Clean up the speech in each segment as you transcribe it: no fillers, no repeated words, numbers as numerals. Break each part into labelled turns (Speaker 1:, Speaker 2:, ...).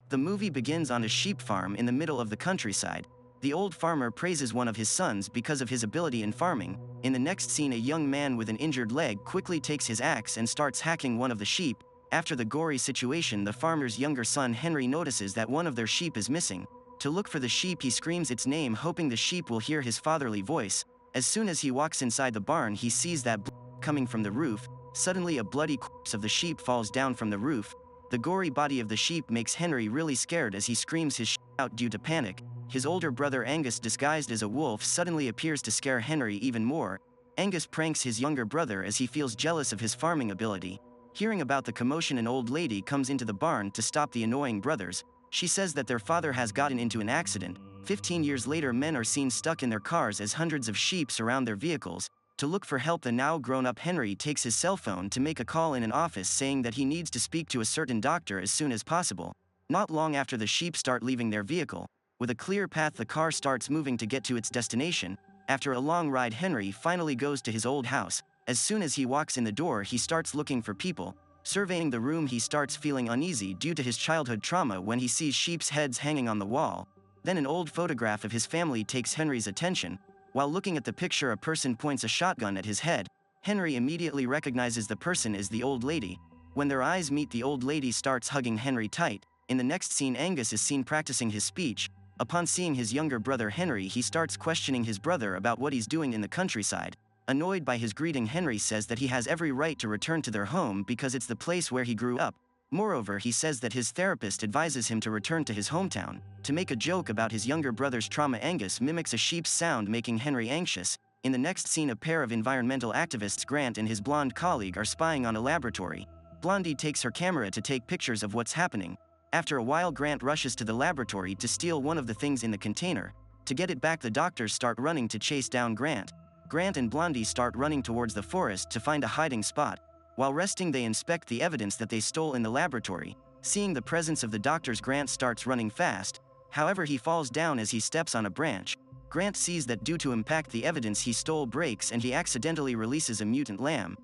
Speaker 1: The movie begins on a sheep farm in the middle of the countryside. The old farmer praises one of his sons because of his ability in farming. In the next scene, a young man with an injured leg quickly takes his axe and starts hacking one of the sheep. After the gory situation, the farmer's younger son Henry notices that one of their sheep is missing. To look for the sheep, he screams its name, hoping the sheep will hear his fatherly voice. As soon as he walks inside the barn, he sees that blood coming from the roof. Suddenly, a bloody corpse of the sheep falls down from the roof. The gory body of the sheep makes Henry really scared as he screams his shit out due to panic. His older brother Angus, disguised as a wolf, suddenly appears to scare Henry even more. Angus pranks his younger brother as he feels jealous of his farming ability. Hearing about the commotion, an old lady comes into the barn to stop the annoying brothers. She says that their father has gotten into an accident. 15 years later, men are seen stuck in their cars as hundreds of sheep surround their vehicles. To look for help, the now grown-up Henry takes his cell phone to make a call in an office saying that he needs to speak to a certain doctor as soon as possible. Not long after, the sheep start leaving their vehicle. With a clear path, the car starts moving to get to its destination. After a long ride, Henry finally goes to his old house. As soon as he walks in the door, he starts looking for people. Surveying the room, he starts feeling uneasy due to his childhood trauma when he sees sheep's heads hanging on the wall. Then an old photograph of his family takes Henry's attention. While looking at the picture, a person points a shotgun at his head. Henry immediately recognizes the person as the old lady. When their eyes meet, the old lady starts hugging Henry tight. In the next scene, Angus is seen practicing his speech. Upon seeing his younger brother Henry, he starts questioning his brother about what he's doing in the countryside. Annoyed by his greeting, Henry says that he has every right to return to their home because it's the place where he grew up. Moreover, he says that his therapist advises him to return to his hometown. To make a joke about his younger brother's trauma, Angus mimics a sheep's sound, making Henry anxious. In the next scene, a pair of environmental activists, Grant and his blonde colleague, are spying on a laboratory. Blondie takes her camera to take pictures of what's happening. After a while, Grant rushes to the laboratory to steal one of the things in the container. To get it back, the doctors start running to chase down Grant. Grant and Blondie start running towards the forest to find a hiding spot. While resting, they inspect the evidence that they stole in the laboratory. Seeing the presence of the doctors, Grant starts running fast. However, he falls down as he steps on a branch. Grant sees that due to impact, the evidence he stole breaks and he accidentally releases a mutant lamb.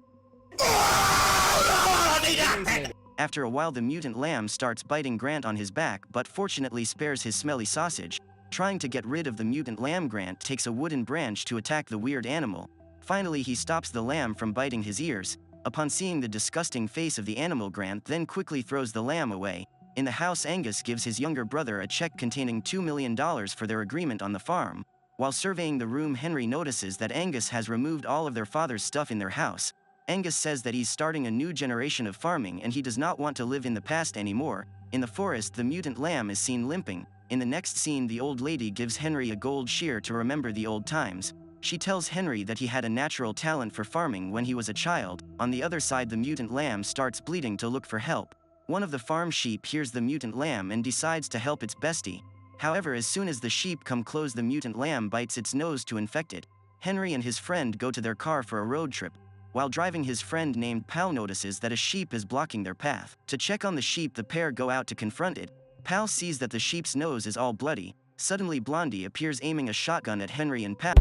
Speaker 1: After a while, the mutant lamb starts biting Grant on his back, but fortunately spares his smelly sausage. Trying to get rid of the mutant lamb, Grant takes a wooden branch to attack the weird animal. Finally, he stops the lamb from biting his ears. Upon seeing the disgusting face of the animal, Grant then quickly throws the lamb away. In the house, Angus gives his younger brother a check containing $2 million for their agreement on the farm. While surveying the room, Henry notices that Angus has removed all of their father's stuff in their house. Angus says that he's starting a new generation of farming and he does not want to live in the past anymore. In the forest, the mutant lamb is seen limping. In the next scene, the old lady gives Henry a gold shear to remember the old times. She tells Henry that he had a natural talent for farming when he was a child. On the other side, the mutant lamb starts bleeding to look for help. One of the farm sheep hears the mutant lamb and decides to help its bestie. However, as soon as the sheep come close, the mutant lamb bites its nose to infect it. Henry and his friend go to their car for a road trip. While driving, his friend named Pal notices that a sheep is blocking their path. To check on the sheep, the pair go out to confront it. Pal sees that the sheep's nose is all bloody. Suddenly, Blondie appears aiming a shotgun at Henry and Pal.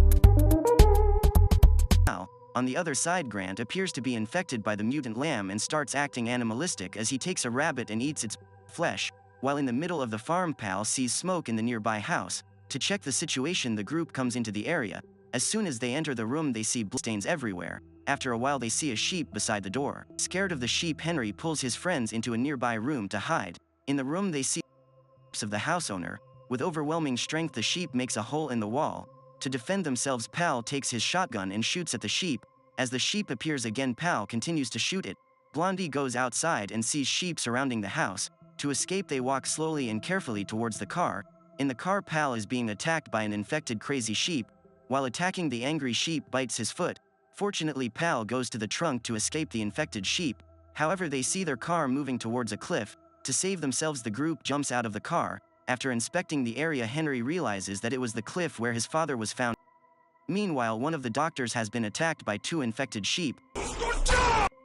Speaker 1: On the other side, Grant appears to be infected by the mutant lamb and starts acting animalistic as he takes a rabbit and eats its flesh. While in the middle of the farm, Pal sees smoke in the nearby house. To check the situation, the group comes into the area. As soon as they enter the room, they see bloodstains everywhere. After a while, they see a sheep beside the door. Scared of the sheep, Henry pulls his friends into a nearby room to hide. In the room, they see of the house owner. With overwhelming strength, the sheep makes a hole in the wall. To defend themselves, Pal takes his shotgun and shoots at the sheep. As the sheep appears again, Pal continues to shoot it. Blondie goes outside and sees sheep surrounding the house. To escape, they walk slowly and carefully towards the car. In the car, Pal is being attacked by an infected crazy sheep. While attacking, the angry sheep bites his foot. Fortunately, Pal goes to the trunk to escape the infected sheep. However, they see their car moving towards a cliff. To save themselves, the group jumps out of the car. After inspecting the area, Henry realizes that it was the cliff where his father was found. Meanwhile, one of the doctors has been attacked by 2 infected sheep.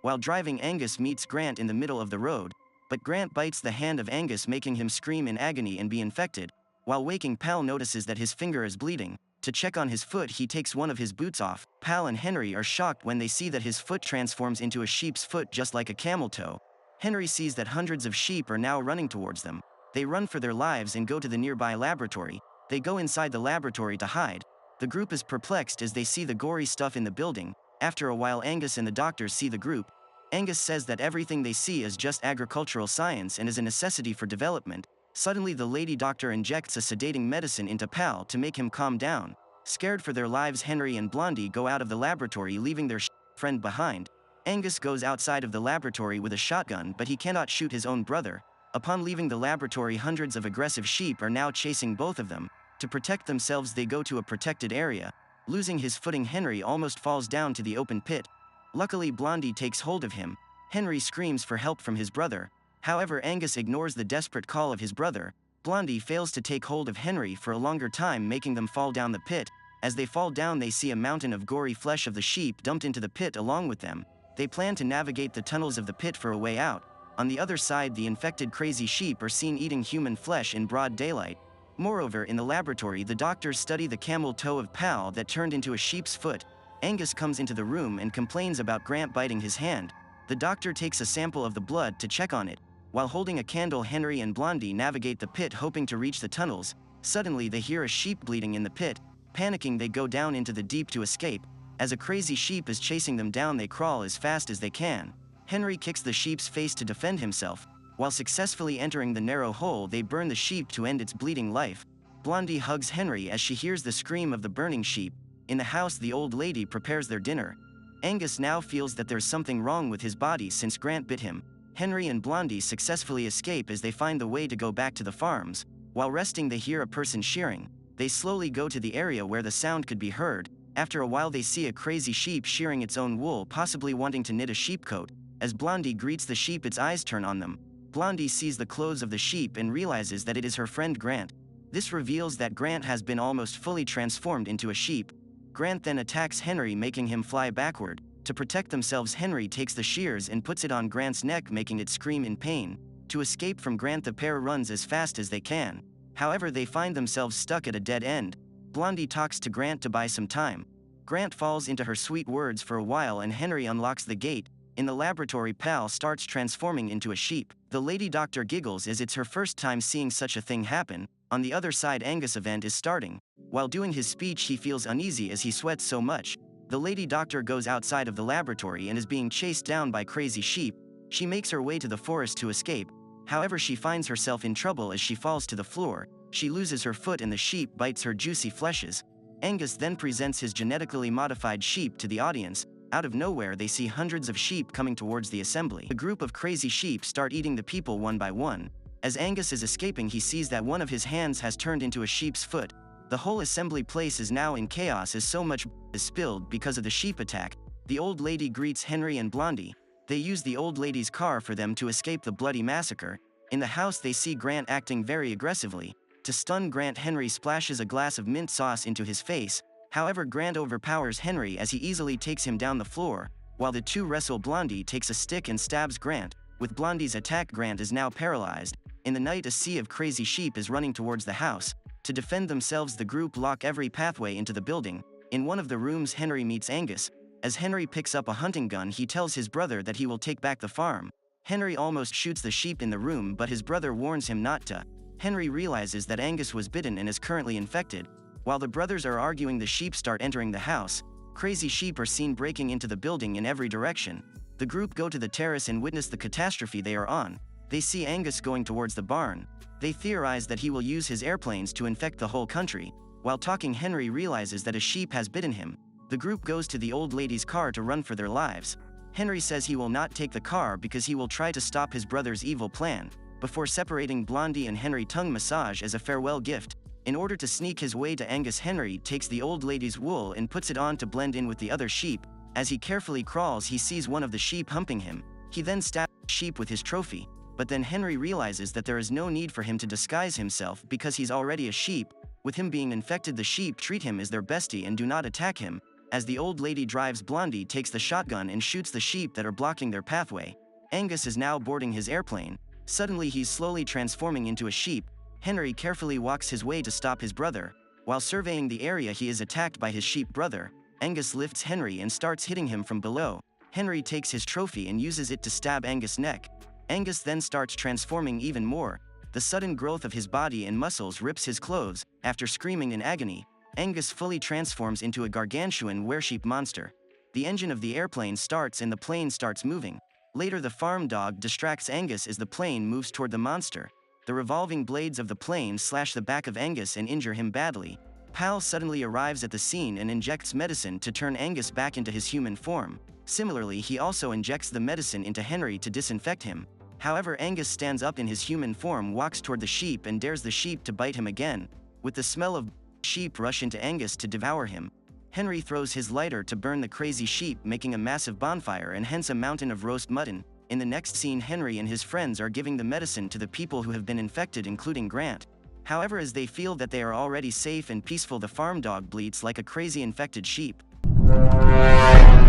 Speaker 1: While driving, Angus meets Grant in the middle of the road, but Grant bites the hand of Angus, making him scream in agony and be infected. While waking, Pal notices that his finger is bleeding. To check on his foot, he takes one of his boots off. Pal and Henry are shocked when they see that his foot transforms into a sheep's foot, just like a camel toe. Henry sees that hundreds of sheep are now running towards them. They run for their lives and go to the nearby laboratory. They go inside the laboratory to hide. The group is perplexed as they see the gory stuff in the building. After a while, Angus and the doctors see the group. Angus says that everything they see is just agricultural science and is a necessity for development. Suddenly the lady doctor injects a sedating medicine into Pal to make him calm down. Scared for their lives, Henry and Blondie go out of the laboratory, leaving their friend behind. Angus goes outside of the laboratory with a shotgun, but he cannot shoot his own brother. Upon leaving the laboratory, hundreds of aggressive sheep are now chasing both of them. To protect themselves, they go to a protected area. Losing his footing, Henry almost falls down to the open pit. Luckily, Blondie takes hold of him. Henry screams for help from his brother. However, Angus ignores the desperate call of his brother. Blondie fails to take hold of Henry for a longer time, making them fall down the pit. As they fall down, they see a mountain of gory flesh of the sheep dumped into the pit along with them. They plan to navigate the tunnels of the pit for a way out. On the other side, the infected crazy sheep are seen eating human flesh in broad daylight. Moreover, in the laboratory, the doctors study the camel toe of Pal that turned into a sheep's foot. Angus comes into the room and complains about Grant biting his hand. The doctor takes a sample of the blood to check on it. While holding a candle, Henry and Blondie navigate the pit, hoping to reach the tunnels. Suddenly, they hear a sheep bleeding in the pit. Panicking, they go down into the deep to escape. As a crazy sheep is chasing them down, they crawl as fast as they can. Henry kicks the sheep's face to defend himself. While successfully entering the narrow hole, they burn the sheep to end its bleeding life. Blondie hugs Henry as she hears the scream of the burning sheep. In the house, the old lady prepares their dinner. Angus now feels that there's something wrong with his body since Grant bit him. Henry and Blondie successfully escape as they find the way to go back to the farms. While resting, they hear a person shearing. They slowly go to the area where the sound could be heard. After a while, they see a crazy sheep shearing its own wool, possibly wanting to knit a sheepcoat. As Blondie greets the sheep, its eyes turn on them. Blondie sees the clothes of the sheep and realizes that it is her friend Grant. This reveals that Grant has been almost fully transformed into a sheep. Grant then attacks Henry, making him fly backward. To protect themselves, Henry takes the shears and puts it on Grant's neck, making it scream in pain. To escape from Grant, the pair runs as fast as they can. However, they find themselves stuck at a dead end. Blondie talks to Grant to buy some time. Grant falls into her sweet words for a while and Henry unlocks the gate. In the laboratory, Pal starts transforming into a sheep. The lady doctor giggles as it's her first time seeing such a thing happen. On the other side, Angus' event is starting. While doing his speech, he feels uneasy as he sweats so much. The lady doctor goes outside of the laboratory and is being chased down by crazy sheep. She makes her way to the forest to escape. However, she finds herself in trouble as she falls to the floor. She loses her foot and the sheep bites her juicy fleshes. Angus then presents his genetically modified sheep to the audience. Out of nowhere, they see hundreds of sheep coming towards the assembly. A group of crazy sheep start eating the people one by one. As Angus is escaping, he sees that one of his hands has turned into a sheep's foot. The whole assembly place is now in chaos as so much is spilled because of the sheep attack. The old lady greets Henry and Blondie. They use the old lady's car for them to escape the bloody massacre. In the house, they see Grant acting very aggressively. To stun Grant, Henry splashes a glass of mint sauce into his face. However, Grant overpowers Henry as he easily takes him down the floor. While the two wrestle, Blondie takes a stick and stabs Grant. With Blondie's attack, Grant is now paralyzed. In the night, a sea of crazy sheep is running towards the house. To defend themselves, the group lock every pathway into the building. In one of the rooms, Henry meets Angus. As Henry picks up a hunting gun, he tells his brother that he will take back the farm. Henry almost shoots the sheep in the room, but his brother warns him not to. Henry realizes that Angus was bitten and is currently infected. While the brothers are arguing, the sheep start entering the house. Crazy sheep are seen breaking into the building in every direction. The group go to the terrace and witness the catastrophe they are on. They see Angus going towards the barn. They theorize that he will use his airplanes to infect the whole country. While talking, Henry realizes that a sheep has bitten him. The group goes to the old lady's car to run for their lives. Henry says he will not take the car because he will try to stop his brother's evil plan. Before separating, Blondie and Henry tongue massage as a farewell gift. In order to sneak his way to Angus, Henry takes the old lady's wool and puts it on to blend in with the other sheep. As he carefully crawls, he sees one of the sheep humping him. He then stabs the sheep with his trophy. But then Henry realizes that there is no need for him to disguise himself because he's already a sheep. With him being infected, the sheep treat him as their bestie and do not attack him. As the old lady drives, Blondie takes the shotgun and shoots the sheep that are blocking their pathway. Angus is now boarding his airplane. Suddenly, he's slowly transforming into a sheep. Henry carefully walks his way to stop his brother. While surveying the area, he is attacked by his sheep brother. Angus lifts Henry and starts hitting him from below. Henry takes his trophy and uses it to stab Angus' neck. Angus then starts transforming even more. The sudden growth of his body and muscles rips his clothes. After screaming in agony, Angus fully transforms into a gargantuan weresheep monster. The engine of the airplane starts and the plane starts moving. Later, the farm dog distracts Angus as the plane moves toward the monster. The revolving blades of the plane slash the back of Angus and injure him badly. Pal suddenly arrives at the scene and injects medicine to turn Angus back into his human form. Similarly, he also injects the medicine into Henry to disinfect him. However, Angus stands up in his human form, walks toward the sheep and dares the sheep to bite him again. With the smell of sheep rush into Angus to devour him. Henry throws his lighter to burn the crazy sheep, making a massive bonfire and hence a mountain of roast mutton. In the next scene, Henry and his friends are giving the medicine to the people who have been infected, including Grant. However, as they feel that they are already safe and peaceful, the farm dog bleats like a crazy infected sheep.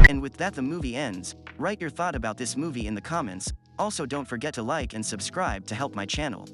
Speaker 1: And with that, the movie ends. Write your thought about this movie in the comments. Also, don't forget to like and subscribe to help my channel.